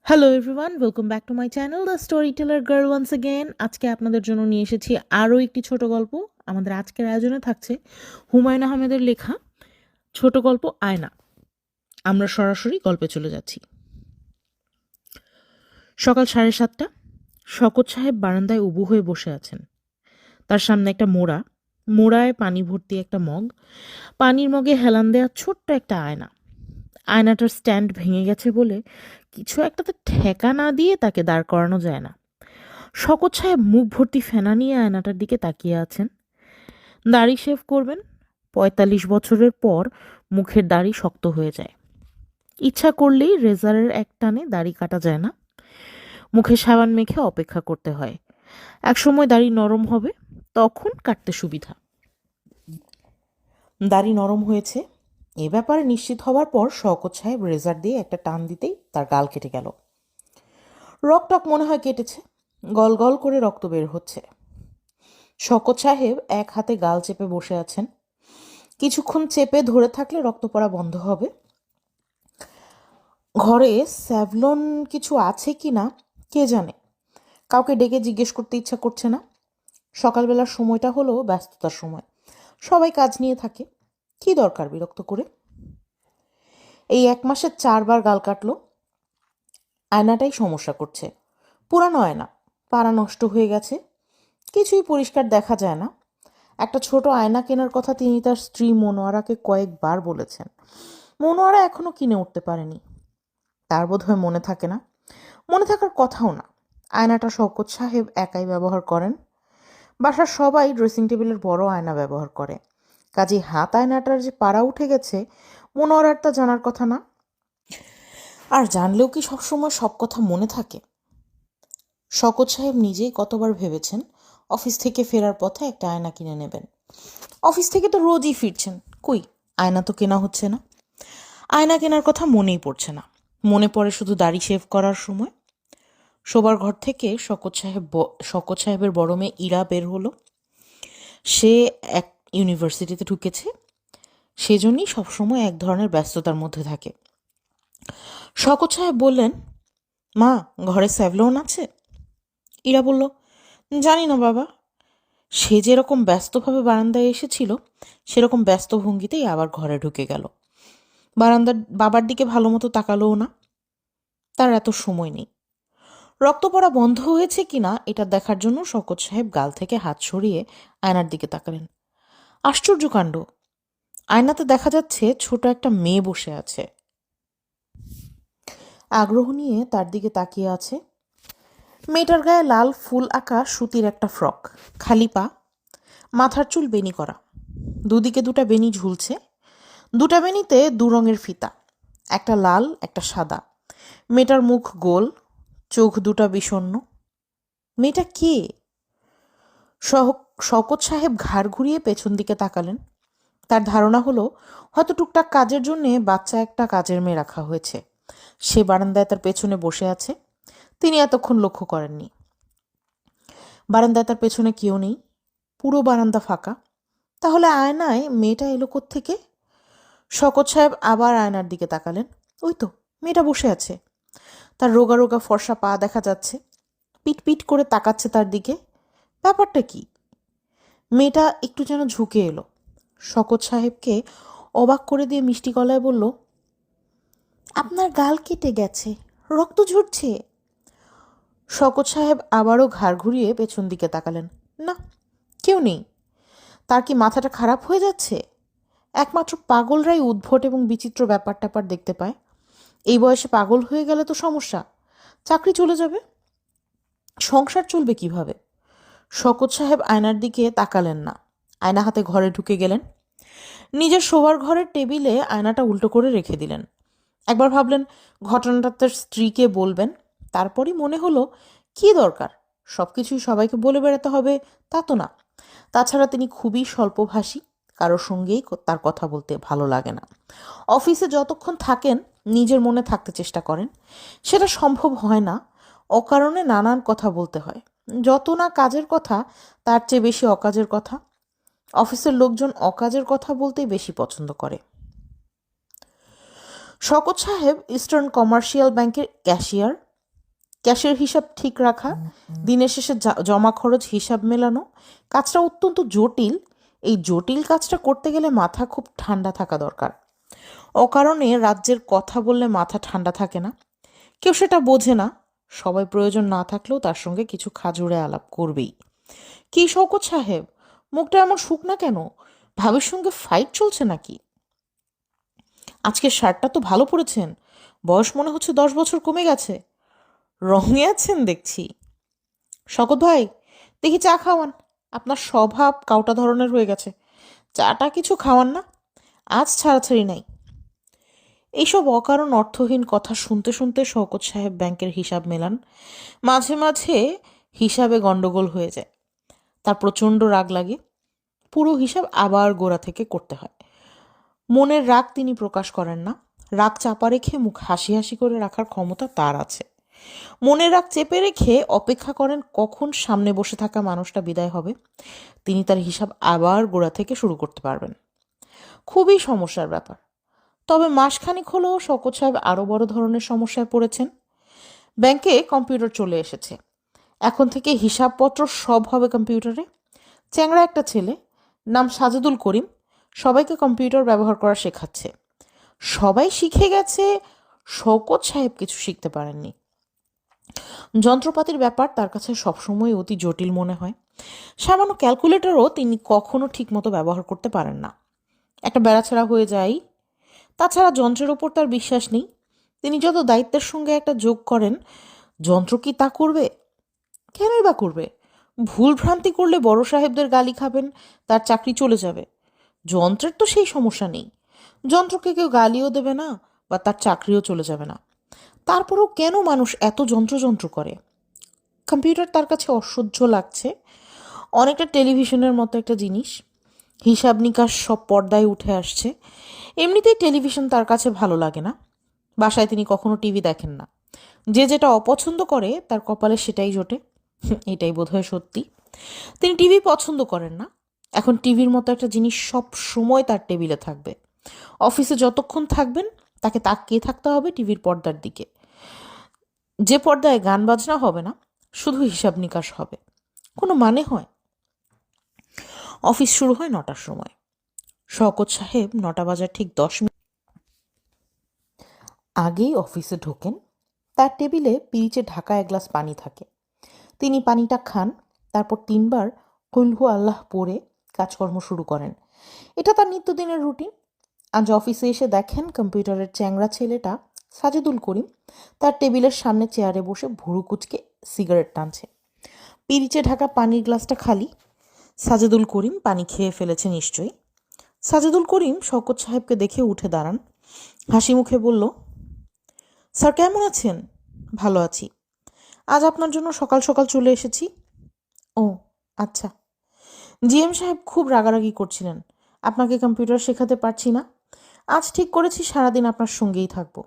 Hello everyone, welcome back to my channel the story teller girl once again. আজকে আপনাদের জন্য নিয়ে এসেছি আরও একটি ছোট গল্প। আমাদের আজকের আয়োজনে থাকছে হুমায়ুন আহমেদের লেখা ছোট গল্প আয়না। আমরা সরাসরি গল্পে চলে যাচ্ছি। সকাল 7:30। শকত সাহেব বারান্দায় উবু হয়ে বসে আছেন। তার সামনে একটা মোড়ায় পানি ভর্তি একটা মগ, পানির মগে হেলান দেওয়া ছোট্ট একটা আয়না। আয়নাটার স্ট্যান্ড ভেঙে গেছে বলে কিছু একটাতে ঠেকা না দিয়ে তাকে দাঁড় করানো যায় না। শকত সাহেব মুখ ভর্তি ফেনা নিয়ে আয়নাটার দিকে তাকিয়ে আছেন। দাড়ি শেভ করবেন। ৪৫ বছরের পর মুখের দাড়ি শক্ত হয়ে যায়। ইচ্ছা করলেই রেজারের এক টানে দাড়ি কাটা যায় না। মুখে সাবান মেখে অপেক্ষা করতে হয়। একসময় দাড়ি নরম হবে, তখন কাটতে সুবিধা। দাড়ি নরম হয়েছে এ ব্যাপারে নিশ্চিত হওয়ার পর শওকত সাহেব রেজার দিয়ে একটা টান দিতেই তার গাল কেটে গেল। রকটক মনে হয় কেটেছে। গল গল করে রক্ত বের হচ্ছে। শওকত সাহেব এক হাতে গাল চেপে বসে আছেন। কিছুক্ষণ চেপে ধরে থাকলে রক্ত পড়া বন্ধ হবে। ঘরে স্যাভলন কিছু আছে কি না কে জানে। কাউকে ডেকে জিজ্ঞেস করতে ইচ্ছা করছে না। সকালবেলার সময়টা হলো ব্যস্ততার সময়, সবাই কাজ নিয়ে থাকে। কি দরকার বিরক্ত করে। এই 1 মাসে 4বার গাল কাটলো। আয়নাটাই সমস্যা করছে। পুরানো আয়না, পাড়া নষ্ট হয়ে গেছে, কিছুই পরিষ্কার দেখা যায় না। একটা ছোট আয়না কেনার কথা তিনি তার স্ত্রী মনোয়ারাকে কয়েকবার বলেছেন। মনোয়ারা এখনো কিনে উঠতে পারেনি। তার বোধহয় মনে থাকে না, মনে থাকার কথাও না। আয়নাটা শওকত সাহেব একাই ব্যবহার করেন। বাসার সবাই ড্রেসিং টেবিলের বড় আয়না ব্যবহার করে। কাজেই হাত আয়নাটার যে পাড়া উঠে গেছে মনোয়ারার তা জানার কথা না। আর জানলেও কি সবসময় সব কথা মনে থাকে? শওকত সাহেব নিজেই কতবার ভেবেছেন অফিস থেকে ফেরার পথে একটা আয়না কিনে নেবেন। অফিস থেকে তো রোজই ফিরছেন, কই আয়না তো কেনা হচ্ছে না। আয়না কেনার কথা মনেই পড়ছে না। মনে পড়ে শুধু দাড়ি শেভ করার সময়। শোবার ঘর থেকে শওকত সাহেবের বড় মেয়ে ইরা বের হলো। সে এক ইউনিভার্সিটিতে ঢুকেছে, সেজন্যই সবসময় এক ধরনের ব্যস্ততার মধ্যে থাকে। শওকত সাহেব বললেন, মা, ঘরে স্যাভলন আছে? ইরা বলল, জানি না বাবা। সে যেরকম ব্যস্তভাবে বারান্দায় এসেছিল সেরকম ব্যস্ত ভঙ্গিতেই আবার ঘরে ঢুকে গেল। বারান্দার বাবার দিকে ভালো মতো তাকালোও না। তার এত সময় নেই। রক্ত পড়া বন্ধ হয়েছে কিনা এটা দেখার জন্য শওকত সাহেব গাল থেকে হাত সরিয়ে আয়নার দিকে তাকালেন। আশ্চর্য কাণ্ড! আয়নাতে দেখা যাচ্ছে ছোট একটা মেয়ে বসে আছে। আগ্রহ নিয়ে তার দিকে তাকিয়ে আছে। মেয়েটার গায়ে লাল ফুল আঁকা সুতির একটা ফ্রক, খালি পা, মাথার চুল বেনি করা, দুদিকে দুটা বেনি ঝুলছে। দুটা বেনিতে 2 রঙের ফিতা, একটা লাল একটা সাদা। মেয়েটার মুখ গোল, চোখ দুটা বিষণ্ণ। মেয়েটা কে? শওকত সাহেব ঘাড় ঘুরিয়ে পেছন দিকে তাকালেন। তার ধারণা হলো হয়তো টুকটাক কাজের জন্যে বাচ্চা একটা কাজের মেয়ে রাখা হয়েছে। সে বারান্দায় তার পেছনে বসে আছে। তিনি এতক্ষণ লক্ষ্য করেননি। বারান্দায় তার পেছনে কেউ নেই, পুরো বারান্দা ফাঁকা। তাহলে আয়নায় মেয়েটা এলো কোত্থেকে? শওকত সাহেব আবার আয়নার দিকে তাকালেন। ওই তো, মেয়েটা বসে আছে। তার রোগা রোগা ফর্সা পা দেখা যাচ্ছে। পিট পিট করে তাকাচ্ছে তার দিকে। ব্যাপারটা কি? মেয়েটা একটু যেন ঝুঁকে এলো। শওকত সাহেবকে অবাক করে দিয়ে মিষ্টি গলায় বলল, আপনার গাল কেটে গেছে, রক্ত ঝরছে। শওকত সাহেব আবারও ঘাড় ঘুরিয়ে পেছন দিকে তাকালেন। না, কেউ নেই। তার কি মাথাটা খারাপ হয়ে যাচ্ছে? একমাত্র পাগলরাই উদ্ভট এবং বিচিত্র ব্যাপার ট্যাপার দেখতে পায়। এই বয়সে পাগল হয়ে গেলে তো সমস্যা, চাকরি চলে যাবে, সংসার চলবে কিভাবে? শওকত সাহেব আয়নার দিকে তাকালেন না। আয়না হাতে ঘরে ঢুকে গেলেন। নিজের শোবার ঘরের টেবিলে আয়নাটা উল্টো করে রেখে দিলেন। একবার ভাবলেন ঘটনাটা তার স্ত্রীকে বলবেন। তারপরই মনে হলো, কি দরকার, সব কিছুই সবাইকে বলে বেড়াতে হবে তা তো না। তাছাড়া তিনি খুবই স্বল্পভাষী, কারোর সঙ্গেই তার কথা বলতে ভালো লাগে না। অফিসে যতক্ষণ থাকেন নিজের মনে থাকতে চেষ্টা করেন, সেটা সম্ভব হয় না। অকারণে নানান কথা বলতে হয়। যত না কাজের কথা, তার চেয়ে বেশি অকাজের কথা। অফিসের লোকজন অকাজের কথা বলতেই বেশি পছন্দ করে। শওকত সাহেব ইস্টার্ন কমার্শিয়াল ব্যাংকের ক্যাশিয়ার। ক্যাশের হিসাব ঠিক রাখা, দিনের শেষে জমা খরচ হিসাব মেলানো, কাজটা অত্যন্ত জটিল। এই জটিল কাজটা করতে গেলে মাথা খুব ঠান্ডা থাকা দরকার। অকারণে রাজ্যের কথা বললে মাথা ঠান্ডা থাকে না। কেউ সেটা বোঝে না। সবাই প্রয়োজন না থাকলেও তার সঙ্গে কিছু খাজুরে আলাপ করবেই। কি শওকত সাহেব, মুখটা এমন শুকনা কেন? ভাবির সঙ্গে ফাইট চলছে নাকি? আজকের শার্টটা তো ভালো পরেছেন, বয়স মনে হচ্ছে 10 বছর কমে গেছে। রঙে আছেন দেখছি। শওকত ভাই, দেখি চা খাওয়ান। আপনার স্বভাব কাউটা ধরনের হয়ে গেছে। চাটা কিছু খাওয়ান না, আজ ছাড়াছাড়ি নাই। এইসব অকারণ অর্থহীন কথা শুনতে শুনতে শওকত সাহেব ব্যাংকের হিসাব মেলান। মাঝে মাঝে হিসাবে গন্ডগোল হয়ে যায়। তার প্রচণ্ড রাগ লাগে। পুরো হিসাব আবার গোড়া থেকে করতে হয়। মনের রাগ তিনি প্রকাশ করেন না। রাগ চাপা রেখে মুখ হাসি হাসি করে রাখার ক্ষমতা তার আছে। মনের রাগ চেপে রেখে অপেক্ষা করেন কখন সামনে বসে থাকা মানুষটা বিদায় হবে। তিনি তার হিসাব আবার গোড়া থেকে শুরু করতে পারবেন। খুবই সমস্যার ব্যাপার। তবে মাসখানিক হলেও শওকত সাহেব আরও বড় ধরনের সমস্যায় পড়েছেন। ব্যাংকে কম্পিউটার চলে এসেছে। এখন থেকে হিসাবপত্র সব হবে কম্পিউটারে। চ্যাংড়া একটা ছেলে, নাম সাজেদুল করিম, সবাইকে কম্পিউটার ব্যবহার করা শেখাচ্ছে। সবাই শিখে গেছে, শওকত সাহেব কিছু শিখতে পারেননি। যন্ত্রপাতির ব্যাপার তার কাছে সবসময় অতি জটিল মনে হয়। সামান্য ক্যালকুলেটরও তিনি কখনো ঠিকমতো ব্যবহার করতে পারেন না। একটা বেড়াছাড়া হয়ে যায়। তাছাড়া যন্ত্রের ওপর তার বিশ্বাস নেই। তিনি যত দায়িত্বের সঙ্গে একটা যোগ করেন, যন্ত্র কি তা করবে? কেনই বা করবে? ভুল ভ্রান্তি করলে বড় সাহেবদের গালি খাবেন, তার চাকরি চলে যাবে। যন্ত্রের তো সেই সমস্যা নেই। যন্ত্রকে কেউ গালিও দেবে না, বা তার চাকরিও চলে যাবে না। তারপরেও কেন মানুষ এত যন্ত্র করে? কম্পিউটার তার কাছে অসহ্য লাগছে। অনেকটা টেলিভিশনের মতো একটা জিনিস। হিসাব নিকাশ সব পর্দায় উঠে আসছে। এমনিতেই টেলিভিশন তার কাছে ভালো লাগে না। বাসায় তিনি কখনো টিভি দেখেন না। যে যেটা অপছন্দ করে তার কপালে সেটাই জোটে। এটাই বোধহয় সত্যি। তিনি টিভি পছন্দ করেন না। এখন টিভির মতো একটা জিনিস সব সময় তার টেবিলে থাকবে। অফিসে যতক্ষণ থাকবেন তাকে তাকিয়ে থাকতে হবে টিভির পর্দার দিকে। যে পর্দায় গান বাজনা হবে না, শুধু হিসাব নিকাশ হবে। কোনো মানে হয়? অফিস শুরু হয় 9টার সময়। শওকত সাহেব 9টা বাজার ঠিক 10 মিনিট আগেই অফিসে ঢোকেন। তার টেবিলে পিরিচে ঢাকা 1 গ্লাস পানি থাকে। তিনি পানিটা খান, তারপর 3বার কুলহু আল্লাহ পড়ে কাজকর্ম শুরু করেন। এটা তার নিত্যদিনের রুটিন। আজ অফিসে এসে দেখেন কম্পিউটারের চ্যাংড়া ছেলেটা সাজেদুল করিম তার টেবিলের সামনে চেয়ারে বসে ভুরু কুচকে সিগারেট টানছে। পিরিচে ঢাকা পানির গ্লাসটা খালি। সাজেদুল করিম পানি খেয়ে ফেলেছে নিশ্চয়ই। সাজেদুল করিম শওকত সাহেবকে দেখে উঠে দাঁড়ান। হাসি মুখে বলল, স্যার কেমন আছেন? ভালো আছি। আজ আপনার জন্য সকাল সকাল চলে এসেছি। ও আচ্ছা। জিএম সাহেব খুব রাগারাগি করছিলেন, আপনাকে কম্পিউটার শেখাতে পারছি না। আজ ঠিক করেছি সারাদিন আপনার সঙ্গেই থাকবো।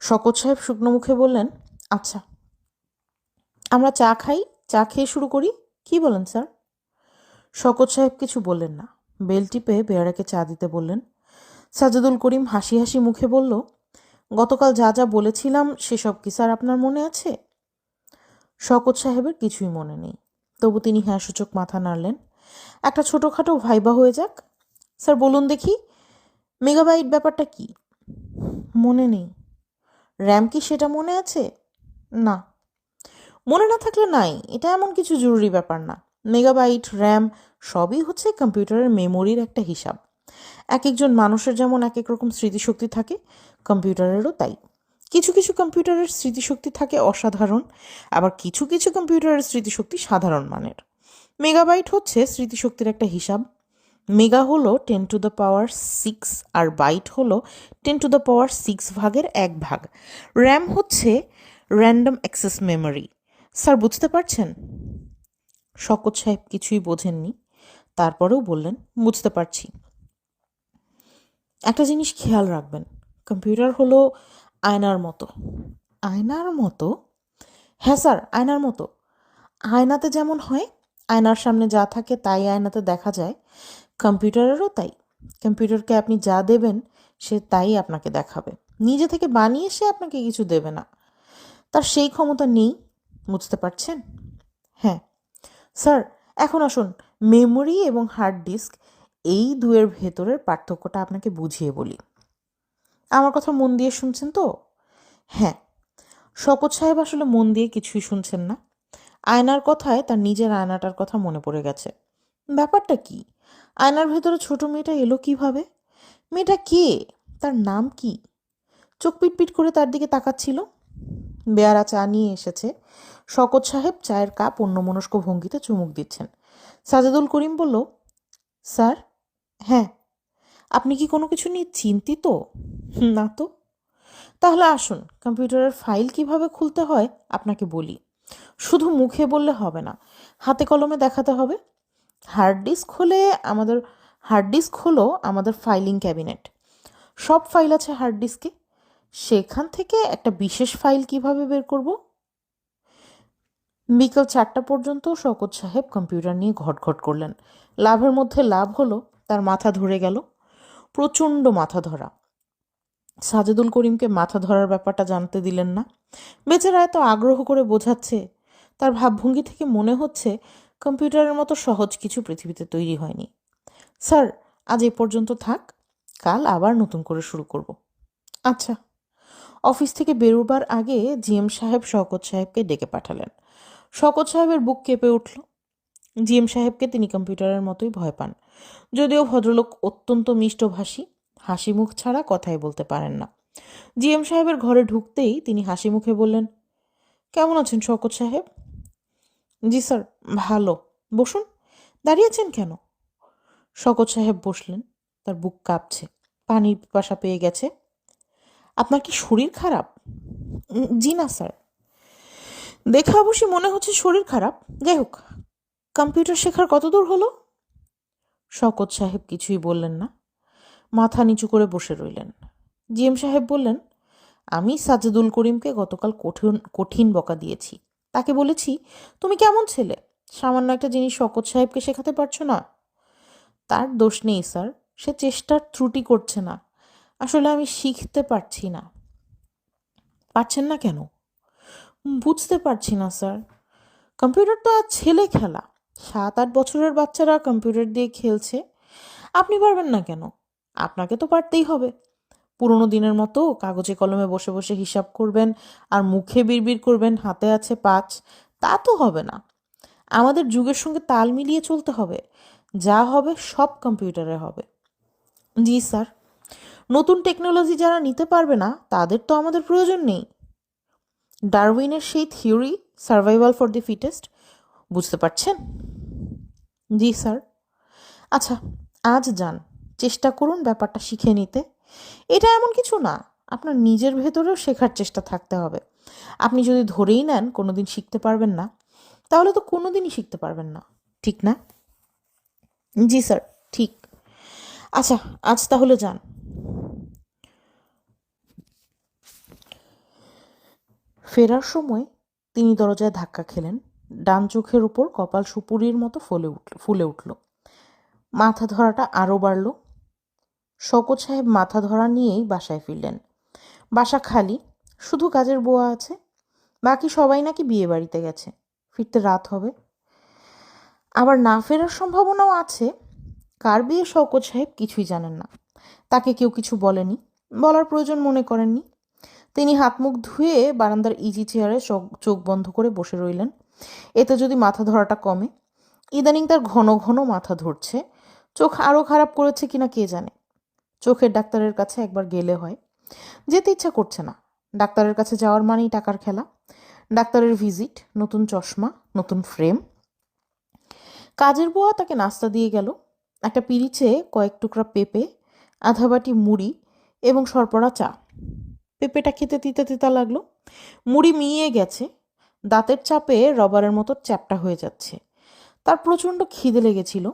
শওকত সাহেব শুকনো মুখে বললেন, আচ্ছা। আমরা চা খাই, চা খেয়ে শুরু করি, কি বলেন স্যার? শওকত সাহেব কিছু বললেন না। বেল টিপে বেয়ারাকে চা দিতে বললেন। সাজেদুল করিম হাসি হাসি মুখে বলল, গতকাল যা যা বলেছিলাম সেসব কি স্যার আপনার মনে আছে? শওকত সাহেবের কিছুই মনে নেই। তবু তিনি হ্যাঁ সূচক মাথা নাড়লেন। একটা ছোটোখাটো ভাইবা হয়ে যাক। স্যার বলুন দেখি, মেগাবাইট ব্যাপারটা কি? মনে নেই। র্যাম কি সেটা মনে আছে? না। মনে না থাকলে নাই, এটা এমন কিছু জরুরি ব্যাপার না। মেগাবাইট, র্যাম সবই হচ্ছে কম্পিউটারের মেমোরির একটা হিসাব। এক একজন মানুষের যেমন এক এক রকম স্মৃতিশক্তি থাকে, কম্পিউটারেরও তাই। কিছু কিছু কম্পিউটারের স্মৃতিশক্তি থাকে অসাধারণ, আবার কিছু কিছু কম্পিউটারের স্মৃতিশক্তি সাধারণ মানের। মেগাবাইট হচ্ছে স্মৃতিশক্তির একটা হিসাব। মেগা হলো 10⁶, আর বাইট হলো 10⁶ ভাগের 1 ভাগ। র্যাম হচ্ছে র্যান্ডম অ্যাক্সেস মেমোরি। স্যার বুঝতে পারছেন? শওকত সাহেব কিছুই বোঝেননি, তারপরেও বললেন, বুঝতে পারছি। একটা জিনিস খেয়াল রাখবেন, কম্পিউটার হলো আয়নার মতো। আয়নার মতো? হ্যাঁ স্যার, আয়নার মতো। আয়নাতে যেমন হয়, আয়নার সামনে যা থাকে তাই আয়নাতে দেখা যায়, কম্পিউটারেরও তাই। কম্পিউটারকে আপনি যা দেবেন সে তাই আপনাকে দেখাবে। নিজে থেকে বানিয়ে সে আপনাকে কিছু দেবে না। তার সেই ক্ষমতা নেই, বুঝতে পারছেন? হ্যাঁ স্যার, এখন আসুন মেমোরি এবং হার্ড ডিস্ক এই দুয়ের ভেতরের পার্থক্যটা আপনাকে বুঝিয়ে বলি। আমার কথা মন দিয়ে শুনছেন তো? হ্যাঁ, শওকত সাহেব আসলে মন দিয়ে কিছুই শুনছেন না। আয়নার কথায় তার নিজের আয়নাটার কথা মনে পড়ে গেছে। ব্যাপারটা কি? আয়নার ভেতরে ছোট মেয়েটা এলো কিভাবে? মেয়েটা কে? তার নাম কি? চোখ পিটপিট করে তার দিকে তাকাচ্ছিল। বেয়ারা চা নিয়ে এসেছে। শওকত সাহেব চায়ের কাপ অন্যমনস্ক ভঙ্গিতে চুমুক দিচ্ছেন। সাজেদুল করিম বলল, স্যার। হ্যাঁ। আপনি কি কোনো কিছু নিয়ে চিন্তিত? না তো। তাহলে আসুন কম্পিউটারের ফাইল কিভাবে খুলতে হয় আপনাকে বলি। শুধু মুখে বললে হবে না, হাতে কলমে দেখাতে হবে। আমাদের হার্ড ডিস্ক হলো আমাদের ফাইলিং ক্যাবিনেট। সব ফাইল আছে হার্ড ডিস্কে। সেখান থেকে একটা বিশেষ ফাইল কিভাবে বের করব? বিকেল 4টা পর্যন্ত শওকত সাহেব কম্পিউটার নিয়ে ঘটঘট করলেন। লাভের মধ্যে লাভ হলো তার মাথা ধরে গেল, প্রচণ্ড মাথা ধরা। সাজেদুল করিমকে মাথা ধরার ব্যাপারটা জানতে দিলেন না। বেচারা এত আগ্রহ করে বোঝাচ্ছে, তার ভাবভঙ্গি থেকে মনে হচ্ছে কম্পিউটারের মতো সহজ কিছু পৃথিবীতে তৈরি হয়নি। স্যার, আজ এ পর্যন্ত থাক, কাল আবার নতুন করে শুরু করব। আচ্ছা। অফিস থেকে বেরোবার আগে জিএম সাহেব শওকত সাহেবকে ডেকে পাঠালেন। শওকত সাহেবের বুক কেঁপে উঠল। জিএম সাহেবকে তিনি কম্পিউটারের মতোই ভয় পান, যদিও ভদ্রলোক অত্যন্ত মিষ্টভাষী, হাসি মুখ ছাড়া কথাই বলতে পারেন না। জিএম সাহেবের ঘরে ঢুকতেই তিনি হাসি মুখে বললেন, কেমন আছেন শওকত সাহেব? জি স্যার, ভালো। বসুন। দাঁড়িয়েছেন কেন? শওকত সাহেব বসলেন। তার বুক কাঁপছে, পানির পিপাসা পেয়ে গেছে। আপনার কি শরীর খারাপ? জি না স্যার। দেখে অবশ্যই মনে হচ্ছে শরীর খারাপ। যাই হোক, কম্পিউটার শেখার কত দূর হলো? শওকত সাহেব কিছুই বললেন না, মাথা নিচু করে বসে রইলেন। জিএম সাহেব বললেন, আমি সাজেদুল করিমকে গতকাল কঠিন কঠিন বকা দিয়েছি। তাকে বলেছি, তুমি কেমন ছেলে, সামান্য একটা জিনিস শওকত সাহেবকে শেখাতে পারছো না? তার দোষ নেই স্যার, সে চেষ্টার ত্রুটি করছে না। আসলে আমি শিখতে পারছি না। পারছেন না কেন? বুঝতে পারছি না স্যার। কম্পিউটার তো আজ ছেলে খেলা। 7-8 বছরের বাচ্চারা কম্পিউটার দিয়ে খেলছে। আপনি পারবেন না কেন? আপনাকে তো পারতেই হবে। পুরোনো দিনের মতো কাগজে কলমে বসে বসে হিসাব করবেন আর মুখে বিড়বিড় করবেন হাতে আছে 5, তা তো হবে না। আমাদের যুগের সঙ্গে তাল মিলিয়ে চলতে হবে। যা হবে সব কম্পিউটারে হবে। জি স্যার। নতুন টেকনোলজি যারা নিতে পারবে না তাদের তো আমাদের প্রয়োজন নেই। ডারউইনের সেই theory, survival for the fittest, বুঝতে পারছেন? জি স্যার। আচ্ছা, আজ যান, চেষ্টা করুন ব্যাপারটা শিখে নিতে। এটা এমন কিছু না, আপনার নিজের ভেতরেও শেখার চেষ্টা থাকতে হবে। আপনি যদি ধরেই নেন কোনো দিন শিখতে পারবেন না, তাহলে তো কোনো দিনই শিখতে পারবেন না, ঠিক না? জি স্যার, ঠিক। আচ্ছা, আজ তাহলে যান। ফেরার সময় তিনি দরজায় ধাক্কা খেলেন। ডান চোখের উপর কপাল সুপুরির মতো ফুলে উঠল। মাথা ধরাটা আরও বাড়ল। শওকত সাহেব মাথা ধরা নিয়েই বাসায় ফিরলেন। বাসা খালি, শুধু কাজের বুয়া আছে। বাকি সবাই নাকি বিয়ে বাড়িতে গেছে, ফিরতে রাত হবে। আবার না ফেরার সম্ভাবনাও আছে। কার বিয়ে শওকত সাহেব কিছুই জানেন না। তাকে কেউ কিছু বলেনি, বলার প্রয়োজন মনে করেননি। তিনি হাত মুখ ধুয়ে বারান্দার ইজি চেয়ারে চোখ বন্ধ করে বসে রইলেন। এতে যদি মাথা ধরাটা কমে। ইদানিং তার ঘন ঘন মাথা ধরছে। চোখ আরও খারাপ করেছে কিনা কে জানে। চোখের ডাক্তারের কাছে একবার গেলে হয়। যেতে ইচ্ছা করছে না। ডাক্তারের কাছে যাওয়ার মানেই টাকার খেলা। ডাক্তারের ভিজিট, নতুন চশমা, নতুন ফ্রেম। কাজের বুয়া তাকে নাস্তা দিয়ে গেল। একটা পিরিচে কয়েক টুকরা পেঁপে, আধা বাটি মুড়ি এবং সরপড়া চা। পেঁপেটা খেতে তিতা তিতা লাগলো। মুড়ি মিইয়ে গেছে, দাঁতের চাপে রবারের মতো চ্যাপ্টা হয়ে যাচ্ছে। তার প্রচণ্ড খিদে লেগেছিল।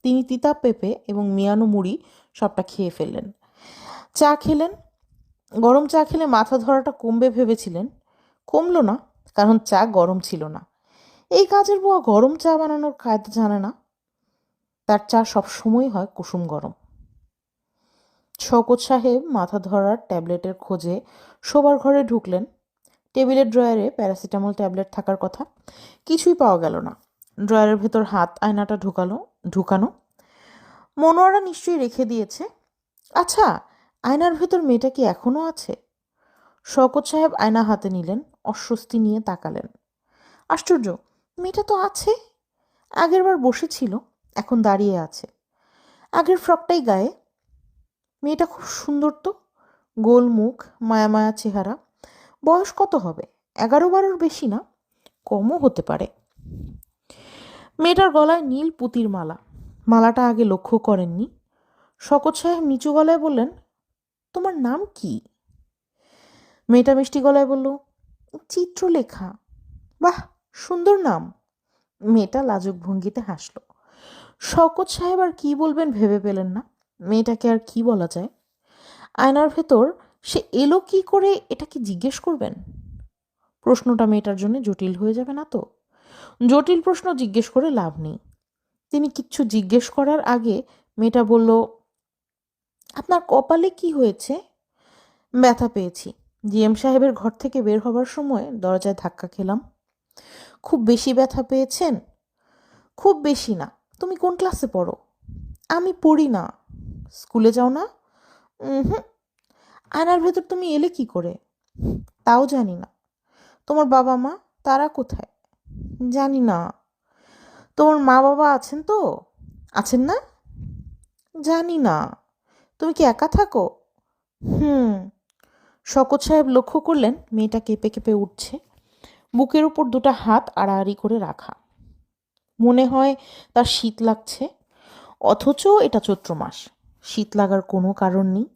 তিনি তিতা পেঁপে এবং মিয়ানো মুড়ি সবটা খেয়ে ফেললেন। চা খেলেন। গরম চা খেলে মাথা ধরাটা কমবে ভেবেছিলেন, কমলো না, কারণ চা গরম ছিল না। এই কাজের বুয়া গরম চা বানানোর কায়দা জানে না। তার চা সবসময় হয় কুসুম গরম। শওকত সাহেব মাথা ধরার ট্যাবলেটের খোঁজে শোবার ঘরে ঢুকলেন। টেবিলের ড্রয়ারে প্যারাসিটামল ট্যাবলেট থাকার কথা, কিছুই পাওয়া গেল না। ড্রয়ারের ভেতর হাত আয়নাটা ঢুকানো। মনোয়ারা নিশ্চয়ই রেখে দিয়েছে। আচ্ছা, আয়নার ভেতর মেয়েটা কি এখনো আছে? শওকত সাহেব আয়না হাতে নিলেন, অস্বস্তি নিয়ে তাকালেন। আশ্চর্য, মেয়েটা তো আছে। আগের বার বসেছিল, এখন দাঁড়িয়ে আছে, আগের ফ্রকটাই গায়ে। মেয়েটা খুব সুন্দর তো, গোল মুখ, মায়া মায়া চেহারা। বয়স কত হবে? 11-12 বেশি না, কমও হতে পারে। মেয়েটার গলায় নীল পুঁতির মালা। মালাটা আগে লক্ষ্য করেননি। শওকত সাহেব নিচু গলায় বললেন, তোমার নাম কি? মেয়েটা মিষ্টি গলায় বলল, চিত্রলেখা। বাহ, সুন্দর নাম। মেয়েটা লাজুক ভঙ্গিতে হাসল। শওকত সাহেব আর কি বলবেন ভেবে পেলেন না। মেয়েটাকে আর কি বলা যায়? আয়নার ভেতর সে এলো কি করে, এটা কি জিজ্ঞেস করবেন? প্রশ্নটা মেয়েটার জন্য জটিল হয়ে যাবে না তো? জটিল প্রশ্ন জিজ্ঞেস করে লাভ নেই। তিনি কিচ্ছু জিজ্ঞেস করার আগে মেয়েটা বলল, আপনার কপালে কি হয়েছে? ব্যথা পেয়েছি। জিএম সাহেবের ঘর থেকে বের হবার সময় দরজায় ধাক্কা খেলাম। খুব বেশি ব্যথা পেয়েছেন? খুব বেশি না। তুমি কোন ক্লাসে পড়ো? আমি পড়ি না। স্কুলে যাও না? হুম। আয়নার ভেতর তুমি এলে কি করে? তাও জানি না। তোমার বাবা মা, তারা কোথায়? জানি না। তোমার মা বাবা আছেন তো? আছেন না? জানি না। তুমি কি একা থাকো? হুম। শওকত সাহেব লক্ষ্য করলেন মেয়েটা কেঁপে কেঁপে উঠছে, বুকের উপর দুটো হাত আড়াআড়ি করে রাখা। মনে হয় তার শীত লাগছে, অথচ এটা চৈত্র মাস। শীত লাগার কোনো কারণ নেই।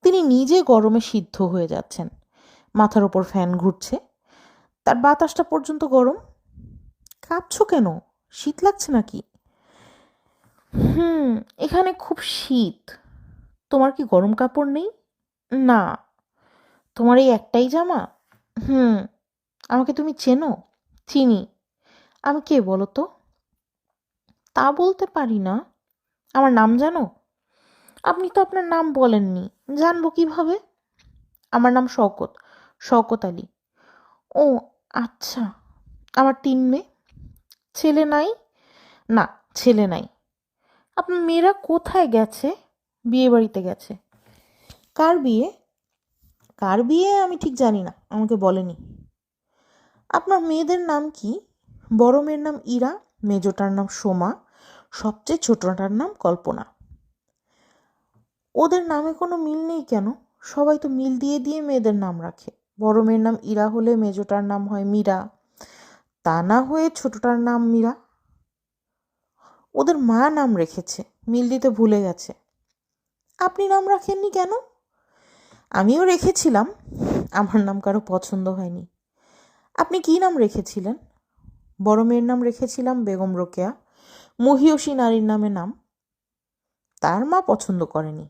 তিনি নিজে গরমে সিদ্ধ হয়ে যাচ্ছেন। মাথার ওপর ফ্যান ঘুরছে, তার বাতাসটা পর্যন্ত গরম। কাঁপছো কেন? শীত লাগছে নাকি? হুম, এখানে খুব শীত। তোমার কি গরম কাপড় নেই? না। তোমার এই একটাই জামা? হুম। আমাকে তুমি চেনো? চিনি। আমি কে বলো তো? তা বলতে পারি না। আমার নাম জানো? আপনি তো আপনার নাম বলেননি, জানবো কিভাবে? আমার নাম শওকত, শওকত আলী। ও আচ্ছা। আমার 3 মেয়ে। ছেলে নাই? না, ছেলে নাই। আপনার মেয়েরা কোথায় গেছে? বিয়ে বাড়িতে গেছে। কার বিয়ে? কার বিয়ে আমি ঠিক জানি না, আমাকে বলেনি। আপনার মেয়েদের নাম কি? বড় মেয়ের নাম ইরা, মেজোটার নাম সোমা, সবচেয়ে ছোটটার নাম কল্পনা। ওদের নামে কোনো মিল নেই কেন? সবাই তো মিল দিয়ে দিয়ে মেয়েদের নাম রাখে। বড় মেয়ের নাম ইরা হলে মেজোটার নাম হয় মীরা, তা না হয়ে ছোটটার নাম মীরা। ওদের মা নাম রেখেছে, মিল দিতে ভুলে গেছে। আপনি নাম রাখেননি কেন? আমিও রেখেছিলাম, আমার নাম কারো পছন্দ হয়নি। আপনি কি নাম রেখেছিলেন? বড় মেয়ের নাম রেখেছিলাম বেগম রোকেয়া, মহিয়সী নারীর নামে নাম। তার মা পছন্দ করেনি।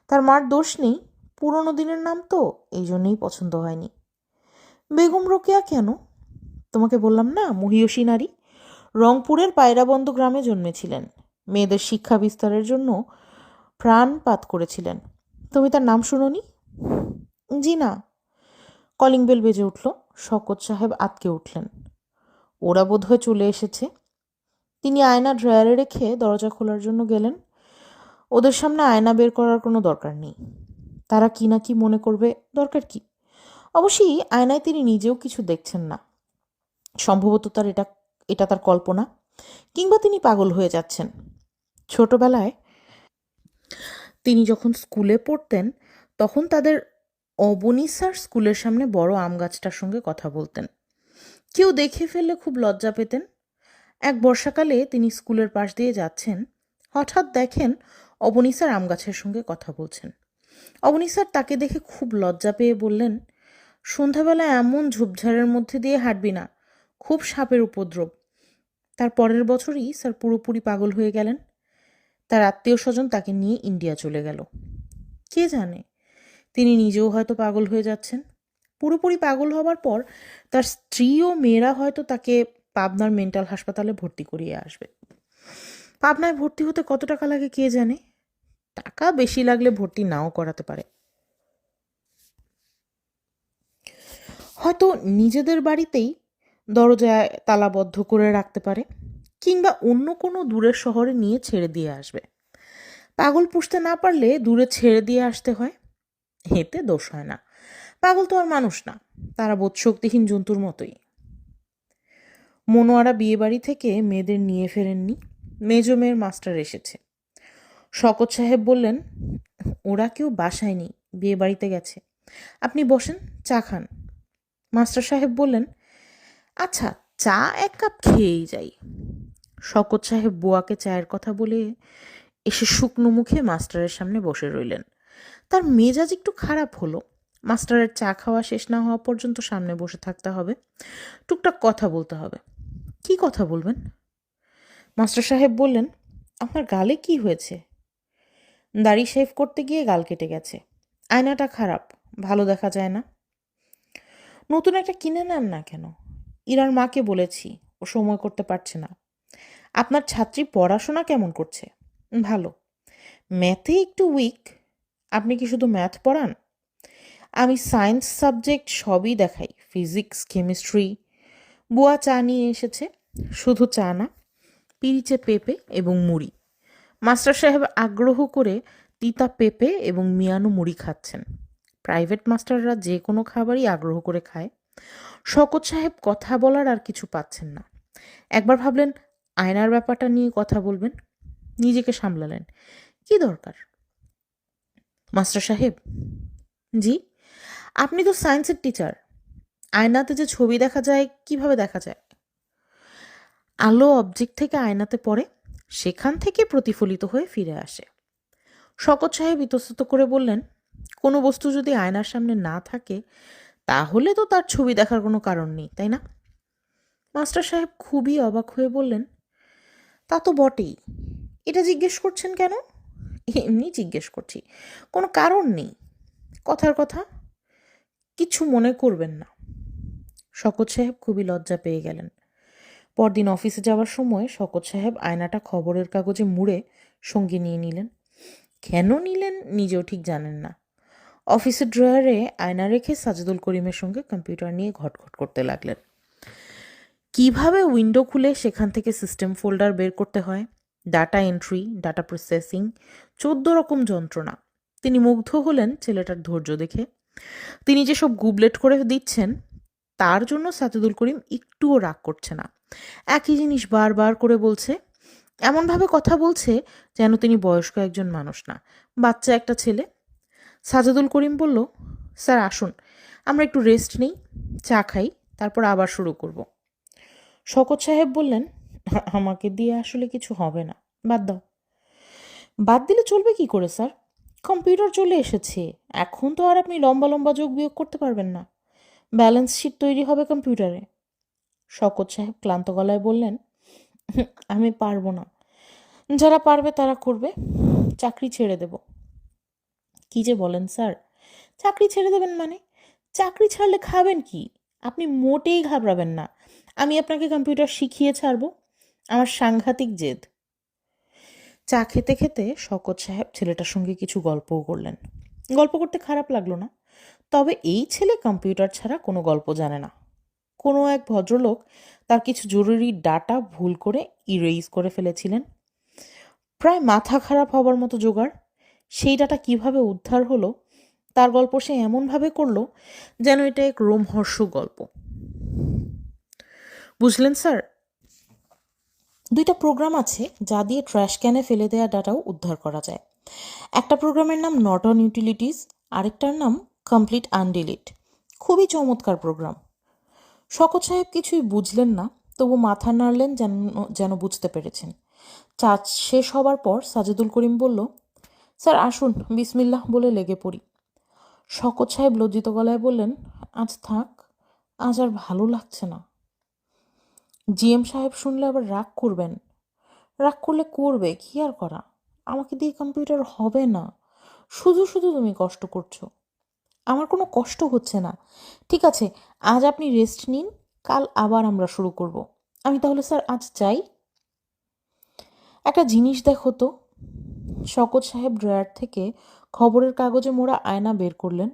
তার মার দোষ নেই, পুরনো দিনের নাম তো, এই জন্যই পছন্দ হয়নি। বেগম রোকেয়া কেন? তোমাকে বললাম না, মহিয়সী নারী। রংপুরের পায়রাবন্দ গ্রামে জন্মেছিলেন। মেয়েদের শিক্ষা বিস্তারের জন্য প্রাণপাত করেছিলেন। তুমি তার নাম শুনোনি? জি না। কলিং বেল বেজে উঠল। শওকত সাহেব আঁতকে উঠলেন। ওরা বোধহয় চলে এসেছে। তিনি আয়না ড্রয়ারে রেখে দরজা খোলার জন্য গেলেন। ওদের সামনে আয়না বের করার কোনো দরকার নেই। তারা কি না কি মনে করবে, দরকার কি? অবশ্যই আয়নায় তিনি নিজেও কিছু দেখছেন না। সম্ভবত তার এটা এটা তার কল্পনা, কিংবা তিনি পাগল হয়ে যাচ্ছেন। ছোটবেলায় তিনি যখন স্কুলে পড়তেন, তখন তাদের অবনী স্যার স্কুলের সামনে বড় আম গাছটার সঙ্গে কথা বলতেন। কেউ দেখে ফেললে খুব লজ্জা পেতেন। এক বর্ষাকালে তিনি স্কুলের পাশ দিয়ে যাচ্ছেন, হঠাৎ দেখেন অবনী স্যার আম গাছের সঙ্গে কথা বলছেন। অবনী স্যার তাকে দেখে খুব লজ্জা পেয়ে বললেন, সন্ধ্যাবেলা এমন ঝোপঝাড়ের মধ্যে দিয়ে হাঁটবি না, খুব সাপের উপদ্রব। তার পরের বছরই স্যার পুরোপুরি পাগল হয়ে গেলেন। তার আত্মীয় স্বজন তাকে নিয়ে ইন্ডিয়া চলে গেল। কে জানে, তিনি নিজেও হয়তো পাগল হয়ে যাচ্ছেন। পুরোপুরি পাগল হবার পর তার স্ত্রী ও মেয়েরা হয়তো তাকে পাবনার মেন্টাল হাসপাতালে ভর্তি করিয়ে আসবে। পাবনায় ভর্তি হতে কত টাকা লাগে কে জানে। টাকা বেশি লাগলে ভর্তি নাও করাতে পারে। হয়তো নিজেদের বাড়িতেই দরজায় তালাবদ্ধ করে রাখতে পারে, কিংবা অন্য কোনো দূরের শহরে নিয়ে ছেড়ে দিয়ে আসবে। পাগল পুষতে না পারলে দূরে ছেড়ে দিয়ে আসতে হয়, এতে দোষ হয় না। পাগল তো আর মানুষ না, তারা বোধশক্তিহীন জন্তুর মতোই। মনোয়ারা বিয়েবাড়ি থেকে মেয়েদের নিয়ে ফেরেননি, মেজ মেয়ের মাস্টার এসেছে। শকত সাহেব বললেন, ওরা কেউ বাসায় নেই, বিয়ে বাড়িতে গেছে, আপনি বসেন, চা খান। মাস্টার সাহেব বললেন, আচ্ছা, চা এক কাপ খেয়েই যাই। শকত সাহেব বুয়াকে চায়ের কথা বলে এসে শুকনো মুখে মাস্টারের সামনে বসে রইলেন। তার মেজাজ একটু খারাপ হলো। মাস্টারের চা খাওয়া শেষ না হওয়া পর্যন্ত সামনে বসে থাকতে হবে, টুকটাক কথা বলতে হবে। কি কথা বলবেন? মাস্টার সাহেব বললেন, আপনার গালে কি হয়েছে? দাড়ি শেভ করতে গিয়ে গাল কেটে গেছে। আয়নাটা খারাপ, ভালো দেখা যায় না। নতুন একটা কিনে নেন না কেন? ইরার মাকে বলেছি, ও সময় করতে পারছে না। আপনার ছাত্রী পড়াশোনা কেমন করছে? ভালো। ম্যাথে একটু উইক। আপনি কি শুধু ম্যাথ পড়ান? আমি সায়েন্স সাবজেক্ট সবই দেখাই, ফিজিক্স, কেমিস্ট্রি। বুয়া চা নিয়ে এসেছে, শুধু চা না, পিরিচে পেঁপে এবং মুড়ি। মাস্টার সাহেব আগ্রহ করে তিতা পেঁপে এবং মিয়ানো মুড়ি খাচ্ছেন। প্রাইভেট মাস্টাররা যে কোনো খাবারই আগ্রহ করে খায়। শকত সাহেব কথা বলার আর কিছু পাচ্ছেন না। একবার ভাবলেন আয়নার ব্যাপারটা নিয়ে কথা বলবেন, নিজেকে সামলালেন। কি দরকার? মাস্টার সাহেব। জি? আপনি তো সায়েন্সের টিচার, আয়নাতে যে ছবি দেখা যায় কিভাবে দেখা যায়? আলো অবজেক্ট থেকে আয়নাতে পড়ে, সেখান থেকে প্রতিফলিত হয়ে ফিরে আসে। শকত সাহেব ইতস্তত করে বললেন, কোনো বস্তু যদি আয়নার সামনে না থাকে তাহলে তো তার ছবি দেখার কোনো কারণ নেই, তাই না? মাস্টার সাহেব খুবই অবাক হয়ে বললেন, তা তো বটেই। এটা জিজ্ঞেস করছেন কেন? এমনি জিজ্ঞেস করছি, কোনো কারণ নেই। কথার কথা, কিছু মনে করবেন না। শকত সাহেব খুবই লজ্জা পেয়ে গেলেন। পরদিন অফিসে যাওয়ার সময় শকত সাহেব আয়নাটা খবরের কাগজে মুড়ে সঙ্গে নিয়ে নিলেন। কেন নিলেন নিজেও ঠিক জানেন না। অফিসের ড্রয়ারে আয়না রেখে সাজেদুল করিমের সঙ্গে কম্পিউটার নিয়ে ঘটঘট করতে লাগলেন। কিভাবে উইন্ডো খুলে সেখান থেকে সিস্টেম ফোল্ডার বের করতে হয়, ডাটা এন্ট্রি, ডাটা প্রসেসিং, 14 রকম যন্ত্রণা। তিনি মুগ্ধ হলেন ছেলেটার ধৈর্য দেখে। তিনি যেসব গুবলেট করে দিচ্ছেন তার জন্য সাজেদুল করিম একটুও রাগ করছে না। একই জিনিস বারবার করে বলছে, এমনভাবে কথা বলছে যেন তিনি বয়স্ক একজন মানুষ না, বাচ্চা একটা ছেলে। সাজেদুল করিম বলল, স্যার আসুন, আমরা একটু রেস্ট নিই, চা খাই, তারপর আবার শুরু করব। শকত সাহেব বললেন, আমাকে দিয়ে আসলে কিছু হবে না, বাদ দাও। বাদ দিলে চলবে কি করে স্যার? কম্পিউটার চলে এসেছে, এখন তো আর আপনি লম্বা লম্বা যোগ বিয়োগ করতে পারবেন না। ব্যালেন্স শিট তৈরি হবে কম্পিউটারে। শকত সাহেব ক্লান্ত গলায় বললেন, আমি পারবো না। যারা পারবে তারা করবে, চাকরি ছেড়ে দেব। কি যে বলেন স্যার, চাকরি ছেড়ে দেবেন মানে? চাকরি ছাড়লে খাবেন কি? আপনি মোটেই ঘাবড়াবেন না, আমি আপনাকে কম্পিউটার শিখিয়ে ছাড়বো। আমার সাংঘাতিক জেদ। চা খেতে খেতে শকত সাহেব ছেলেটার সঙ্গে কিছু গল্পও করলেন। গল্প করতে খারাপ লাগলো না, তবে এই ছেলে কম্পিউটার ছাড়া কোনো গল্প জানে না। কোনো এক ভদ্রলোক তার কিছু জরুরি ডাটা ভুল করে ইরেজ করে ফেলেছিলেন, প্রায় মাথা খারাপ হবার মতো জোগাড়। সেই ডাটা কিভাবে উদ্ধার হলো তার গল্প সে এমনভাবে করলো যেন এটা এক রোমহর্ষক গল্প। বুঝলেন স্যার, 2টা প্রোগ্রাম আছে যা দিয়ে ট্র্যাশ ক্যানে ফেলে দেওয়া ডাটাও উদ্ধার করা যায়। একটা প্রোগ্রামের নাম নট অন ইউটিলিটিস, আরেকটার নাম কমপ্লিট আনডিলিট। খুবই চমৎকার প্রোগ্রাম। শকত সাহেব কিছুই বুঝলেন না, তবু মাথা নাড়লেন যেন যেন বুঝতে পেরেছেন। চা শেষ হবার পর সাজেদুল করিম বলল, স্যার আসুন, বিসমিল্লাহ বলে লেগে পড়ি। শকত সাহেব লজ্জিত গলায় বললেন, আজ থাক, আজ আর ভালো লাগছে না। জিএম সাহেব শুনলে আবার রাগ করবেন। রাগ করলে করবে, কি আর করা, আমাকে দিয়ে কম্পিউটার হবে না। শুধু শুধু তুমি কষ্ট করছো। আমার কোনো কষ্ট হচ্ছে না। ঠিক আছে, আজ আপনি রেস্ট নিন, কাল আবার আমরা শুরু করব। আমি তাহলে স্যার আজ যাই। একটা জিনিস দেখো তো। শকত সাহেব ড্রয়ার থেকে খবরের কাগজে মোড়া আয়না বের করলেন,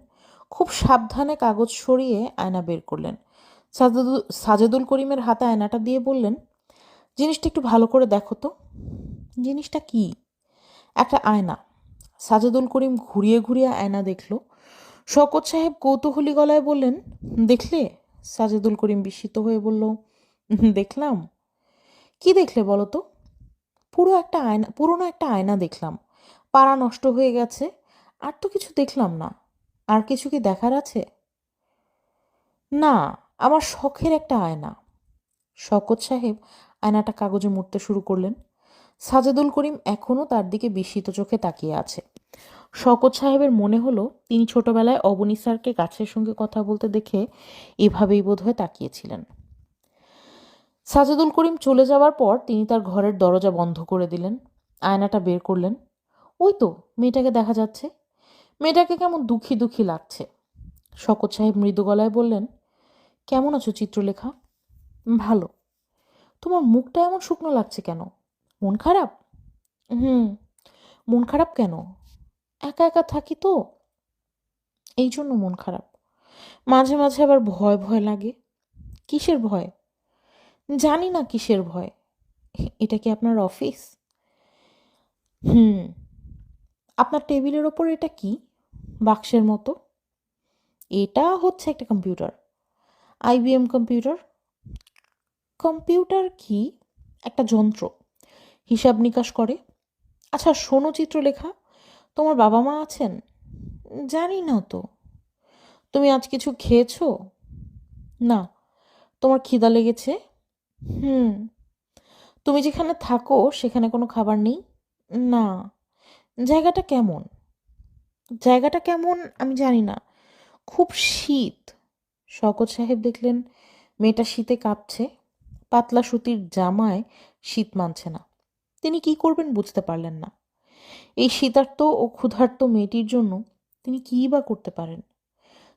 খুব সাবধানে কাগজ সরিয়ে আয়না বের করলেন। সাজেদুল করিমের হাতে আয়নাটা দিয়ে বললেন, জিনিসটা একটু ভালো করে দেখো তো। জিনিসটা কি? একটা আয়না। সাজেদুল করিম ঘুরিয়ে ঘুরিয়ে আয়না দেখল। শওকত সাহেব কৌতূহলী গলায় বললেন, দেখলে? সাজেদুল করিম বিস্মিত হয়ে বলল, দেখলাম। কি দেখলে বলো তো? পুরনো একটা আয়না দেখলাম। পাড়া নষ্ট হয়ে গেছে। আর তো কিছু দেখলাম না। আর কিছু কি দেখার আছে? না, আমার শখের একটা আয়না। শওকত সাহেব আয়নাটা কাগজে মুড়তে শুরু করলেন। সাজেদুল করিম এখনও তার দিকে বিস্মিত চোখে তাকিয়ে আছে। শওকত সাহেবের মনে হলো তিনি ছোটবেলায় অবনী স্যারকে গাছের সঙ্গে কথা বলতে দেখে এভাবেই বোধহয় তাকিয়েছিলেন। সাজেদুল করিম চলে যাওয়ার পর তিনি তার ঘরের দরজা বন্ধ করে দিলেন। আয়নাটা বের করলেন। ওই তো মেয়েটাকে দেখা যাচ্ছে। মেয়েটাকে কেমন দুঃখী দুঃখী লাগছে। শওকত সাহেব মৃদু গলায় বললেন, কেমন আছো চিত্রলেখা? ভালো। তোমার মুখটা এমন শুকনো লাগছে কেন? মন খারাপ? হুম। মন খারাপ কেন? একা একা থাকি তো, এই জন্য মন খারাপ। মাঝে মাঝে আবার ভয় ভয় লাগে। কিসের ভয়? জানি না কিসের ভয়। এটা কি আপনার অফিস? হুম। আপনার টেবিলের ওপর এটা কি? বাক্সের মতো। এটা হচ্ছে একটা কম্পিউটার। IBM computer. কম্পিউটার কি? একটা যন্ত্র, হিসাব নিকাশ করে। আচ্ছা শোনো চিত্রলেখা, তোমার বাবা মা আছেন? জানি না তো। তুমি আজ কিছু খেয়েছো? না। তোমার খিদা লেগেছে? হুম। তুমি যেখানে থাকো সেখানে কোনো খাবার নেই? না। জায়গাটা কেমন? জায়গাটা কেমন আমি জানি না। খুব শীত। শওকত সাহেব দেখলেন মেয়েটা শীতে কাঁপছে। পাতলা সুতির জামায় শীত মানছে না। তিনি কি করবেন বুঝতে পারলেন না। এই শীতার্ত ও ক্ষুধার্ত মেয়েটির জন্য তিনি কী বা করতে পারেন।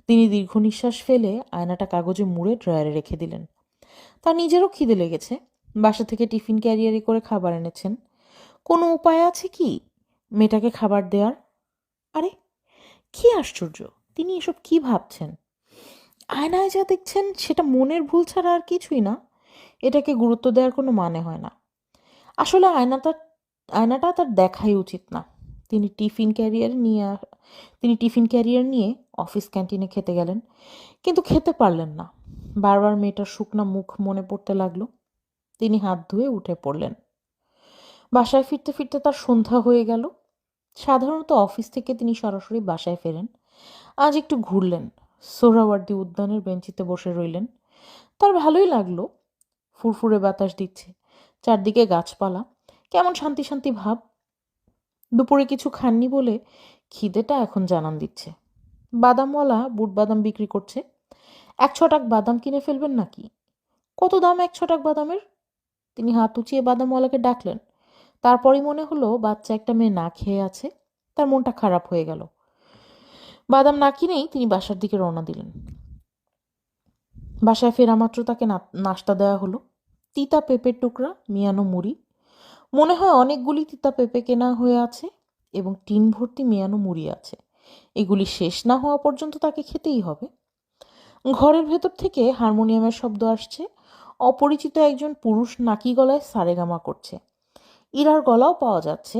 তিনি দীর্ঘ নিঃশ্বাস ফেলে আয়নাটা কাগজে মুড়ে ড্রয়ারে রেখে দিলেন। তার নিজেরও খিদে লেগেছে। বাসা থেকে টিফিন ক্যারিয়ারে করে খাবার এনেছেন। কোনো উপায় আছে কি মেয়েটাকে খাবার দেওয়ার? আরে কি আশ্চর্য! তিনি এসব কি ভাবছেন? আয়নায় যা দেখছেন সেটা মনের ভুল ছাড়া আর কিছুই না। এটাকে গুরুত্ব দেওয়ার কোনো মানে হয় না। আসলে আয়নাটা তার দেখাই উচিত না। তিনি টিফিন ক্যারিয়ার নিয়ে অফিস ক্যান্টিনে খেতে গেলেন, কিন্তু খেতে পারলেন না। বারবার মেয়েটার শুকনা মুখ মনে পড়তে লাগলো। তিনি হাত ধুয়ে উঠে পড়লেন। বাসায় ফিরতে ফিরতে তার সন্ধ্যা হয়ে গেল। সাধারণত অফিস থেকে তিনি সরাসরি বাসায় ফেরেন। আজ একটু ঘুরলেন। সোহরাওয়ার্দী উদ্যানের বেঞ্চিতে বসে রইলেন। তার ভালোই লাগলো। ফুরফুরে বাতাস দিচ্ছে, চারদিকে গাছপালা, কেমন শান্তি শান্তি ভাব। দুপুরে কিছু খাননি বলে খিদেটা এখন জানান দিচ্ছে। বাদামওয়ালা বুট বাদাম বিক্রি করছে। 1 ছটাক বাদাম কিনে ফেলবেন নাকি? কত দাম 1 ছটাক বাদামের? তিনি হাত উঁচিয়ে বাদামওয়ালাকে ডাকলেন। তারপরই মনে হলো বাচ্চা একটা মেয়ে না খেয়ে আছে। তার মনটা খারাপ হয়ে গেল। বাদাম না কিনেই তিনি বাসার দিকে রওনা দিলেন। বাসায় ফেরা মাত্র তাকে নাস্তা দেওয়া হলো। তিতা পেঁপের টুকরা, মিয়ানো মুড়ি। মনে হয় অনেকগুলি তিতা পেঁপে কেনা হয়ে আছে এবং টিন ভর্তি মেয়ানো মুড়ি আছে। এগুলি শেষ না হওয়া পর্যন্ত তাকে খেতেই হবে। ঘরের ভেতর থেকে হারমোনিয়ামের শব্দ আসছে। অপরিচিত একজন পুরুষ নাকি গলায় সারেগামা করছে। ইরার গলাও পাওয়া যাচ্ছে।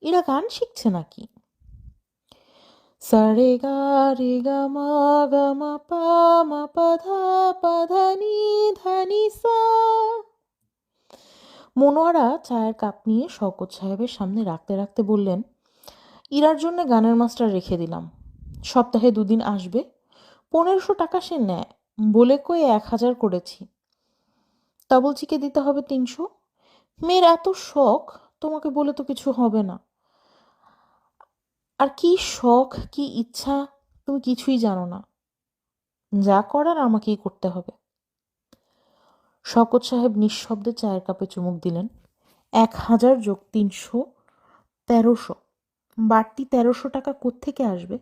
ইরা গান শিখছে নাকি? সারে গা রে গা মা গা মা পা মা পা ধা নি ধা নি সা। মনোয়ারা চায়ের কাপ নিয়ে শওকত সাহেবের সামনে রাখতে রাখতে বললেন, ইরার জন্য গানের মাস্টার রেখে দিলাম। সপ্তাহে 2 দিন আসবে। 1500 টাকা সে নেয়। বলে কয়ে 1000 করেছি। তাবলচিকে দিতে হবে 300। মেয়ের এত শখ, তোমাকে বলে তো কিছু হবে না। আর কি শখ কি ইচ্ছা তুমি কিছুই জানো না। যা করার আমাকেই করতে হবে। শওকত সাহেব নিঃশব্দে চায়ের কাপে চুমুক দিলেন। 1000 যোগ 300, 1300। বাড়তি 1300 টাকা কোত্থেকে আসবে?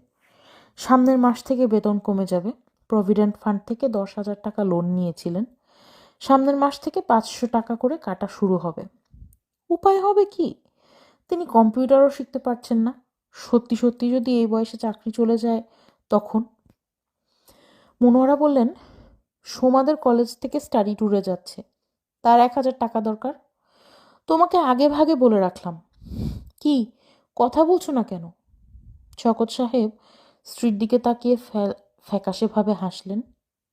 সামনের মাস থেকে বেতন কমে যাবে। প্রভিডেন্ট ফান্ড থেকে 10,000 টাকা লোন নিয়েছিলেন। সামনের মাস থেকে 500 টাকা করে কাটা শুরু হবে। উপায় হবে কি? তিনি কম্পিউটারও শিখতে পারছেন না। সত্যি সত্যি যদি এই বয়সে চাকরি চলে যায় তখন? মনোয়ারা বললেন, সোমাদের কলেজ থেকে স্টাডি ট্যুরে যাচ্ছে, তার 1,000 টাকা দরকার। তোমাকে আগে ভাগে বলে রাখলাম। কি কথা বলছো না কেন? শওকত সাহেব স্ত্রীর দিকে তাকিয়ে ফ্যাকাশেভাবে হাসলেন,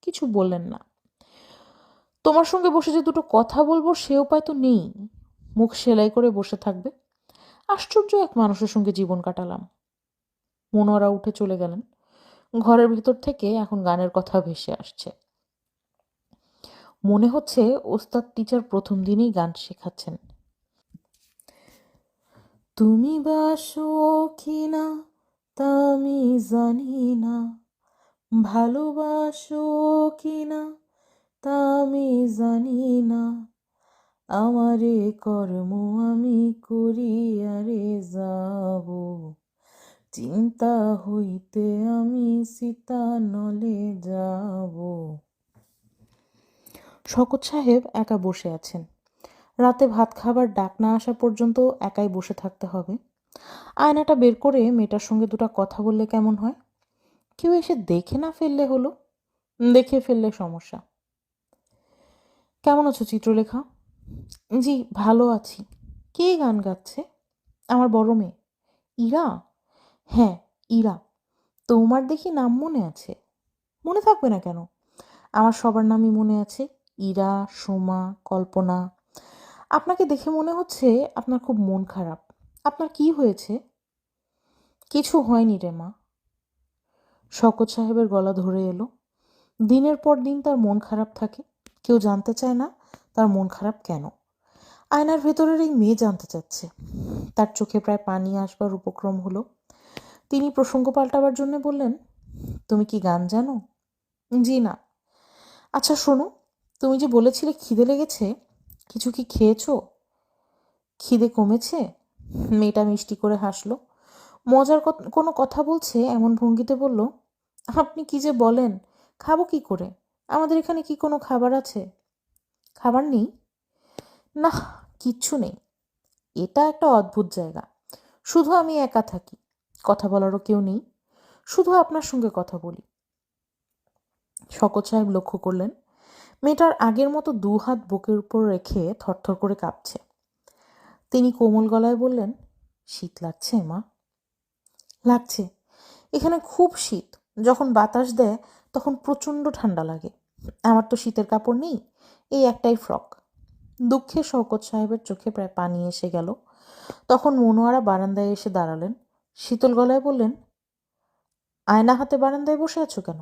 কিছু বললেন না। তোমার সঙ্গে বসে যে দুটো কথা বলবো সে উপায় তো নেই। মুখ সেলাই করে বসে থাকবে? আশ্চর্য এক মানুষের সঙ্গে জীবন কাটালাম। মনোয়ারা উঠে চলে গেলেন। ঘরের ভিতর থেকে এখন গানের কথা ভেসে আসছে। মনে হচ্ছে ওস্তাদ টিচার প্রথম দিনেই গান শেখাচ্ছেন। তুমি বাসো কিনা তা আমি জানি না, ভালোবাসো কিনা তা আমি জানি না, আমারে কর্ম আমি করি আরে যাব, চিন্তা হইতে আমি সীতা নলে যাব। শওকত সাহেব একা বসে আছেন। রাতে ভাত খাবার ডাক না আসা পর্যন্ত একাই বসে থাকতে হবে। আয়নাটা বের করে মেয়েটার সঙ্গে দুটো কথা বললে কেমন হয়? কেউ এসে দেখে না ফেললে হলো, দেখে ফেললে সমস্যা। কেমন আছো চিত্রলেখা? জি ভালো আছি। কে গান গাচ্ছে? আমার বড় মেয়ে। ইরা? হ্যাঁ, ইরা। তোমার দেখি নাম মনে আছে। মনে থাকবে না কেন? আমার সবার নামই মনে আছে। ইরা, সোমা, কল্পনা। আপনাকে দেখে মনে হচ্ছে আপনার খুব মন খারাপ। আপনার কি হয়েছে? কিছু হয়নি রে মা। শওকত সাহেবের গলা ধরে এলো। দিনের পর দিন তার মন খারাপ থাকে, কেউ জানতে চায় না তার মন খারাপ কেন। আয়নার ভেতরের এই মেয়ে জানতে চাচ্ছে। তার চোখে প্রায় পানি আসবার উপক্রম হলো। তিনি প্রসঙ্গ পাল্টাবার জন্য বললেন, তুমি কি গান জানো? জি না। আচ্ছা শোনো, তুমি যে বলেছিলে খিদে লেগেছে, কিছু কি খেয়েছো? খিদে কমেছে? মেয়েটা মিষ্টি করে হাসলো। মজার কোনো কথা বলছে এমন ভঙ্গিতে বলল, আপনি কি যে বলেন, খাবো কি করে? আমাদের এখানে কি কোনো খাবার আছে? খাবার নেই? না, কিচ্ছু নেই। এটা একটা অদ্ভুত জায়গা। শুধু আমি একা থাকি, কথা বলারও কেউ নেই, শুধু আপনার সঙ্গে কথা বলি। শওকত সাহেব লক্ষ্য করলেন মেয়েটার আগের মতো 2 হাত বুকের উপর রেখে থরথর করে কাঁপছে। তিনি কোমল গলায় বললেন, শীত লাগছে মা? লাগছে, এখানে খুব শীত। যখন বাতাস দেয় তখন প্রচণ্ড ঠান্ডা লাগে। আমার তো শীতের কাপড় নেই, এই একটাই ফ্রক। দুঃখে শওকত সাহেবের চোখে প্রায় পানি এসে গেল। তখন মনোয়ারা বারান্দায় এসে দাঁড়ালেন। শীতল গলায় বললেন, আয়না হাতে বারান্দায় বসে আছো কেন?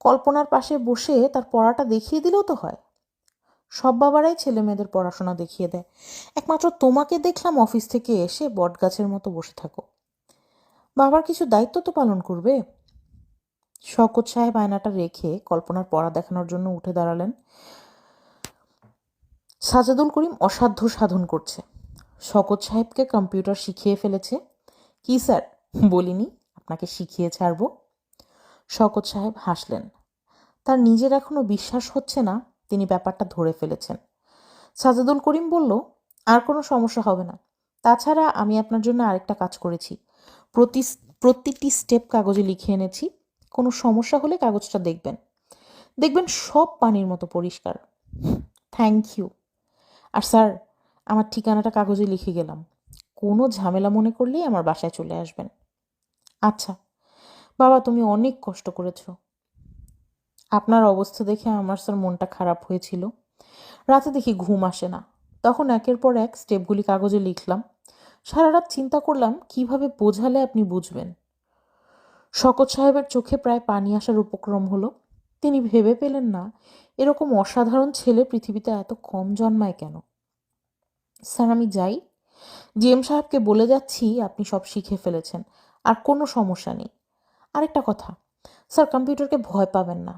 কল্পনার পাশে বসে তার পড়াটা দেখিয়ে দিলেও তো হয়। সব বাবারাই ছেলে মেয়েদের পড়াশোনা দেখিয়ে দেয়, একমাত্র তোমাকে দেখলাম অফিস থেকে এসে বটগাছের মতো বসে থাকো। বাবার কিছু দায়িত্ব তো পালন করবে। শওকত সাহেব আয়নাটা রেখে কল্পনার পড়া দেখানোর জন্য উঠে দাঁড়ালেন। সাজেদুল করিম অসাধ্য সাধন করছে। শওকত সাহেবকে কম্পিউটার শিখিয়ে ফেলেছে। কি স্যার, বলিনি আপনাকে শিখিয়ে ছাড়ব? শওকত সাহেব হাসলেন। তার নিজের এখনো বিশ্বাস হচ্ছে না তিনি ব্যাপারটা ধরে ফেলেছেন। সাজেদুল করিম বলল, আর কোনো সমস্যা হবে না। তাছাড়া আমি আপনার জন্য আরেকটা কাজ করেছি। প্রতিটি স্টেপ কাগজে লিখে এনেছি। কোনো সমস্যা হলে কাগজটা দেখবেন, দেখবেন সব পানির মতো পরিষ্কার। Thank you. আর স্যার, আমার ঠিকানাটা কাগজে লিখে গেলাম। কোনো ঝামেলা মনে করলেই আমার বাসায় চলে আসবেন। আচ্ছা বাবা, তুমি অনেক কষ্ট করেছো। আপনার অবস্থা দেখে আমার স্যার মনটা খারাপ হয়েছিল। রাতে দেখি ঘুম আসে না, তখন একের পর এক স্টেপগুলি কাগজে লিখলাম। সারা রাত চিন্তা করলাম কিভাবে বোঝালে আপনি বুঝবেন। শওকত সাহেবের চোখে প্রায় পানি আসার উপক্রম হলো। তিনি ভেবে পেলেন না এরকম অসাধারণ ছেলে পৃথিবীতে এত কম জন্মায় কেন। স্যার আমি যাই? জিএম সাহেবকে বলে যাচ্ছি আপনি সব শিখে ফেলেছেন, আর কোনো সমস্যা নেই। আরেকটা কথা, স্যার কম্পিউটারকে ভয় পাবেন না।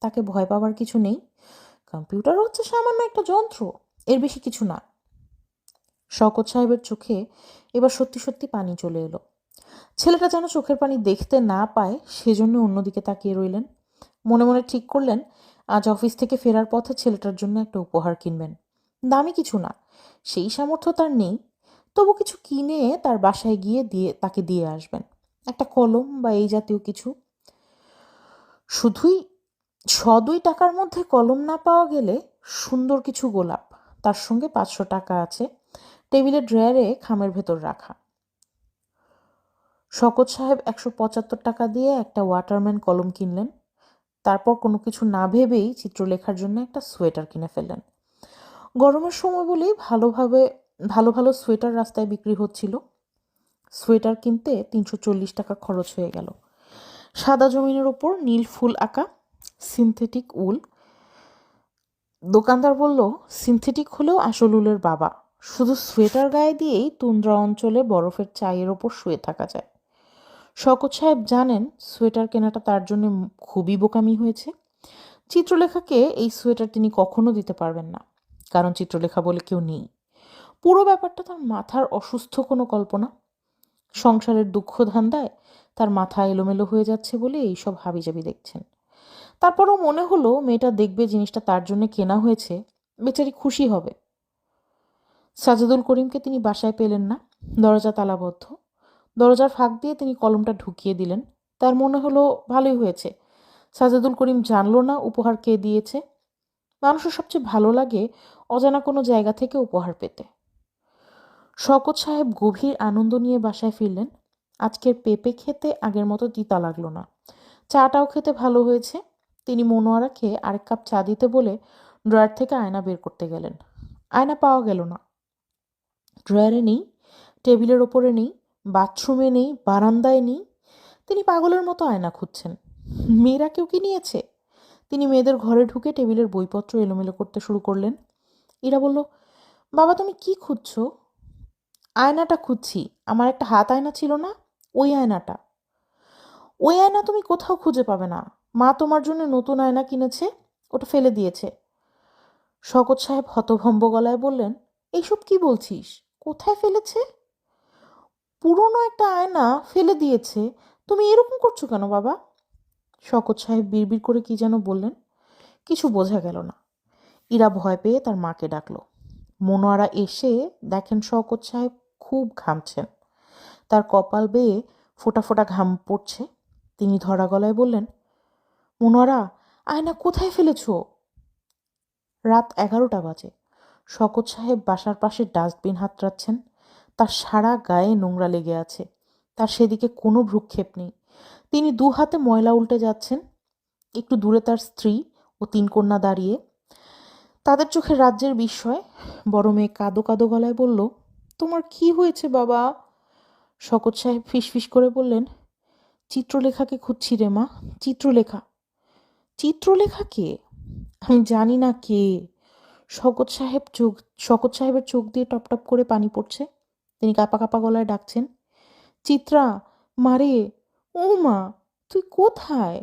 তাকে ভয় পাবার কিছু নেই। কম্পিউটার হচ্ছে সামান্য একটা যন্ত্র, এর বেশি কিছু না। শওকত সাহেবের চোখে এবার সত্যি সত্যি পানি চলে এলো। ছেলেটা যেন চোখের পানি দেখতে না পায় সেজন্য অন্যদিকে তাকিয়ে রইলেন। মনে মনে ঠিক করলেন আজ অফিস থেকে ফেরার পথে ছেলেটার জন্য একটা উপহার কিনবেন। দামি কিছু না, সেই সামর্থ্য তার নেই, তবু কিছু কিনে তার বাসায় গিয়ে তাকে দিয়ে আসবেন। একটা কলম বা এই জাতীয় কিছু। শুধুই 100-2 টাকার মধ্যে কলম না পাওয়া গেলে সুন্দর কিছু গোলাপ, তার সঙ্গে 500 টাকা আছে টেবিলের ড্রয়ারে খামের ভেতর রাখা। শকত সাহেব 175 টাকা দিয়ে একটা ওয়াটারম্যান কলম কিনলেন। তারপর কোনো কিছু না ভেবেই চিত্রলেখার জন্য একটা সোয়েটার কিনে ফেললেন। গরমের সময় বলেই ভালো ভালো সোয়েটার রাস্তায় বিক্রি হচ্ছিল। সোয়েটার কিনতে 340 টাকা খরচ হয়ে গেল। সাদা জমিনের ওপর নীল ফুল আঁকা, সিনথেটিক উল। দোকানদার বলল, সিনথেটিক হলেও আসল উলের বাবা। শুধু সোয়েটার গায়ে দিয়েই তুন্দ্রা অঞ্চলে বরফের চাইয়ের ওপর শুয়ে থাকা যায়। শকত সাহেব জানেন সোয়েটার কেনাটা তার জন্য খুবই বোকামি হয়েছে। চিত্রলেখাকে এই সোয়েটার তিনি কখনো দিতে পারবেন না, কারণ চিত্রলেখা বলে কেউ নেই। পুরো ব্যাপারটা তার মাথার অসুস্থ কোনো কল্পনা। সংসারের দুঃখ ধান্দায় তার মাথা এলোমেলো হয়ে যাচ্ছে বলে এইসব হাবিজাবি দেখছেন। তারপরও মনে হলো মেয়েটা দেখবে জিনিসটা তার জন্য কেনা হয়েছে, বেচারি খুশি হবে। সাজেদুল করিমকে তিনি বাসায় পেলেন না, দরজা তালাবদ্ধ। দরজার ফাঁক দিয়ে তিনি কলমটা ঢুকিয়ে দিলেন। তার মনে হলো ভালোই হয়েছে। সাজেদুল করিম জানলো না উপহার কে দিয়েছে। মানুষের সবচেয়ে ভালো লাগে অজানা কোনো জায়গা থেকে উপহার পেতে। শকত সাহেব গভীর আনন্দ নিয়ে বাসায় ফিরলেন। আজকের পেঁপে খেতে আগের মতো তিতা লাগলো না। চাটাও খেতে ভালো হয়েছে। তিনি মনোয়ারাকে আরেক কাপ চা দিতে বলে ড্রয়ার থেকে আয়না বের করতে গেলেন। আয়না পাওয়া গেল না। ড্রয়ারে নেই, টেবিলের ওপরে নেই, বাথরুমে নেই, বারান্দায় নেই। তিনি পাগলের মতো আয়না খুঁজছেন। মেয়েরা কেউ কি নিয়েছে? তিনি মেয়েদের ঘরে ঢুকে টেবিলের বইপত্র এলোমেলো করতে শুরু করলেন। এরা বলল, বাবা তুমি কি খুঁজছো? আয়নাটা খুঁজছি। আমার একটা হাত আয়না ছিল না, ওই আয়নাটা। ওই আয়না তুমি কোথাও খুঁজে পাবে না। মা তোমার জন্য নতুন আয়না কিনেছে, ওটা ফেলে দিয়েছে। শকত সাহেব হতভম্ব গলায় বললেন, এইসব কি বলছিস? কোথায় ফেলেছে? পুরনো একটা আয়না ফেলে দিয়েছে? তুমি এরকম করছো কেন বাবা? শকত সাহেব বিড়বিড় করে কি যেন বললেন, কিছু বোঝা গেল না। ইরা ভয় পেয়ে তার মাকে ডাকলো। মনোয়ারা এসে দেখেন শওকত সাহেব খুব ঘামছেন। তার কপাল বেয়ে ফোঁটা ফোঁটা ঘাম পড়ছে। তিনি ধরা গলায় বললেন, মনোয়ারা, আয়না কোথায় ফেলেছ? রাত 11টা বাজে। শওকত সাহেব বাসার পাশে ডাস্টবিন হাতড়াচ্ছেন। তার সারা গায়ে নোংরা লেগে আছে। তার সেদিকে কোনো ভ্রুক্ষেপ নেই। তিনি 2 হাতে ময়লা উল্টে যাচ্ছেন। একটু দূরে তার স্ত্রী ও 3 কন্যা দাঁড়িয়ে। তাদের চোখে রাজ্যের বিস্ময়। বড় মেয়ে কাঁদো কাঁদো গলায় বলল, তোমার কি হয়েছে বাবা? শকত সাহেব ফিসফিস করে বললেন, চিত্রলেখাকে খুঁজছি রে মা, চিত্রলেখা। চিত্রলেখা কে? আমি জানি না কে। শকত সাহেবের চোখ দিয়ে টপ টপ করে পানি পড়ছে। তিনি কাঁপা কাঁপা গলায় ডাকছেন, চিত্রা, মারে, ও মা, তুই কোথায়?